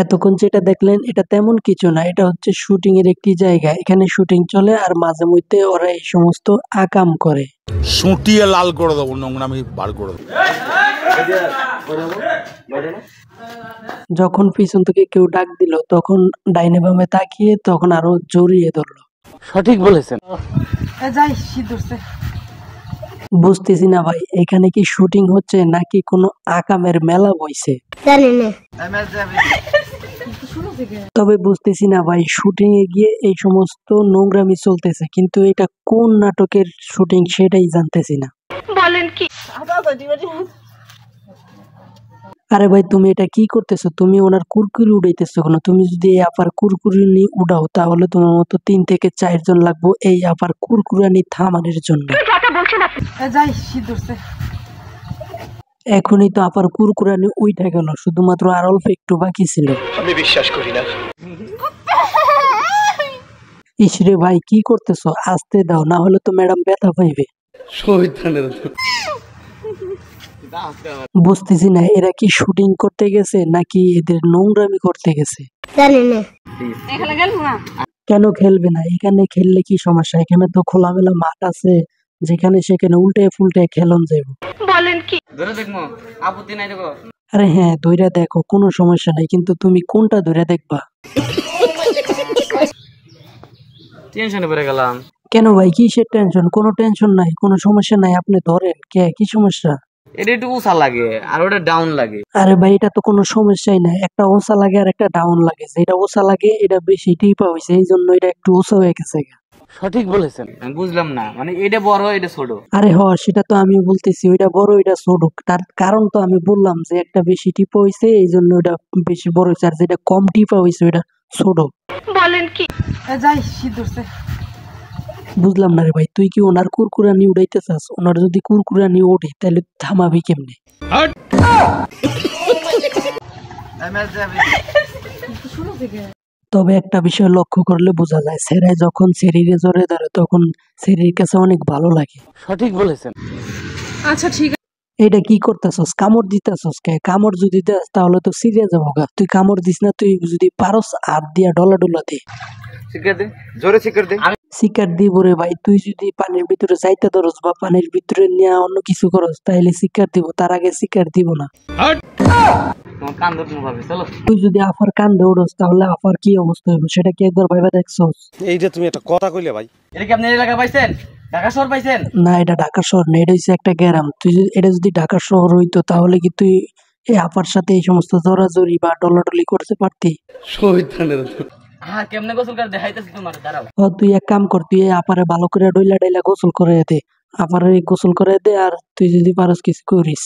এতক্ষণ যেটা দেখলেন এটা তেমন কিছু না, এটা হচ্ছে শুটিং এর একটি জায়গা। এখানে শুটিং চলে আর মাঝে মধ্যে ওরা এই সমস্ত আকাম করে। সুটিয়ে লাল করে দেবো, নোংরামি বার করে দেবো। যখন পিছন থেকে কেউ ডাক দিল তখন ডাইনে বামে তাকিয়ে তখন আরো জড়িয়ে ধরলো। সঠিক বলেছেন। বুঝতেছি না ভাই, এখানে কি শুটিং হচ্ছে নাকি কোনো আকামের মেলা বইছে, তবে বুঝতেছি না ভাই। শুটিং এ গিয়ে এই সমস্ত নোংরামি চলতেছে, কিন্তু এটা কোন নাটকের শুটিং সেটাই জানতেছি না। বলেন কি? আরে ভাই তুমি এটা কি করতেছো? তুমি ওনার কুরকুরি উড়াইতেছো কেন? তুমি যদি এই আপার কুরকুরি উড়াও তাহলে তোমার মতো 3 থেকে 4 জন লাগবো এই আপার কুরকুরানি থামানোর জন্য। এখনই তো আপার কুরকুরানি উইঠা গেল, শুধুমাত্র আর অল্প একটু বাকি ছিল। আমি বিশ্বাস করি না। ইসরে ভাই কি করতেছো? আসতে দাও, না হলে তো ম্যাডাম ব্যথা পাইবে। বুঝতেছি না এরা কি শুটিং করতে গেছে নাকি এদের নোংরামি করতে গেছে। কেন খেলবে না? এখানে খেললে কি সমস্যা? এখানে তো খোলামেলা মাঠ আছে, যেখানে সেখানে উল্টে ফুলটে খেলন যাইব। বলেন কি? আরে হ্যাঁ ধইরা দেখো, কোনো সমস্যা নাই, কিন্তু তুমি কোনটা ধইরা দেখবা? টেনশনে পড়ে গেলাম। কেন ভাই কিসের টেনশন? কোনো টেনশন নাই, কোনো সমস্যা নাই, আপনি ধরেন। কি সমস্যা? এটা একটু উঁচা লাগে আর ওটা ডাউন লাগে। আরে ভাই এটা তো কোনো সমস্যাই নাই, একটা ওসা লাগে আর একটা ডাউন লাগে। যেটা ওসা লাগে এটা বেশি টিপা হয়েছে, এই জন্য এটা একটু ওসা হয়ে গেছে। সঠিক বলেছেন। আমি বুঝলাম না, মানে এটা বড় এটা ছোট। আরে হ সেটা তো আমিও বলতেছি, ওইটা বড় ওইটা ছোট। তার কারণ তো আমি বললাম যে একটা বেশি টিপা হয়েছে এই জন্য ওইটা বেশি বড় হয়েছে, আর যেটা কম টিপা হয়েছে ওইটা ছোট। বলেন কি? বুঝলাম না রে ভাই, তুই কি ওনার কুরকুরানি উড়াইতে চাস? ওনার যদি কুরকুরানি ওঠে তাহলে থামাবি কেমনে? তবে একটা বিষয় লক্ষ্য করলে বোঝা যায়, সেরাই যখন শরীরে জড়ে ধরে তখন শরীর কাছে অনেক ভালো লাগে। সঠিক বলেছেন। আচ্ছা ঠিক আছে। এটা কি করতেছস? কামড় দিতেছস কে? কামড় যদি দেস তাহলে তো সিরিয়াস যাবো গা। তুই কামড় দিস না, তুই যদি পারস হাত দিয়া ডলা দে। জোরে শিকার দে। শিকার দিব রে ভাই। তুই যদি পানির ভিতরে যাইতে ধরস বা পানির ভিতরে নিয়ে অন্য কিছু করস তাইলে শিকার দিব, তার আগে শিকার দিব না। তুই যদি আফার কান্দে উঠস তাহলে আফার কি অবস্থা হইব সেটা কি একবার ভাইবা দেখছস? এইটা তুমি একটা কথা কইলে ভাই। এটা কি আপনি এলাকা পাইছেন? ঢাকা শহর পাইছেন? না এটা ঢাকা শহর না, এটা হচ্ছে একটা গ্রাম। তুই এটা যদি ঢাকা শহর হইতো তাহলে কি তুই এই আপার সাথে এই সমস্ত জোরাজোরি বা ডলাডলি করতে পারতি? হ্যাঁ কেমনে গোসল করে দেখাইতেছি তোমার, দাঁড়াও। তুই এক কাম কর, তুই আপারে ভালো করে ডইলা ডইলা গোসল করে দে, আপারে গোসল করে দে, আর তুই যদি পারস কিছু করিস।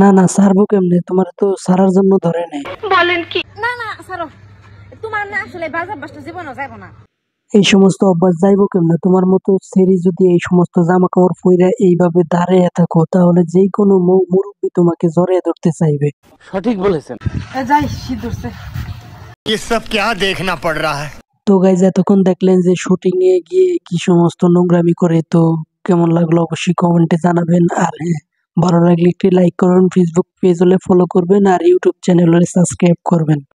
না না সারবো কেমনে? তোমার তো সারার জন্য ধরে নেই। বলেন কি? না না সারো, তোমার না আসলে বাজার বাসটা জীবনও যাইব না। এই সমস্ত অভ্যাস যাইবো কেমনে? তোমার মতো সেরি যদি এই সমস্ত জামা কাপড় পইরা এইভাবে দাঁড়িয়ে থাকো তাহলে যেই কোনো মুরব্বী তোমাকে জড়িয়ে ধরতে চাইবে। সঠিক বলেছেন। ये सब क्या देखना पड़ रहा है। তো গাইজ এতক্ষণ দেখলেন যে শুটিং এ গিয়ে কি সমস্ত নোংরামি করে। তো কেমন লাগলো অবশ্যই কমেন্টে জানাবেন। আর হ্যাঁ ভালো লাগলে একটি লাইক করবেন, ফেসবুক পেজ হলে ফলো করবেন, আর ইউটিউব চ্যানেল হলে সাবস্ক্রাইব করবেন।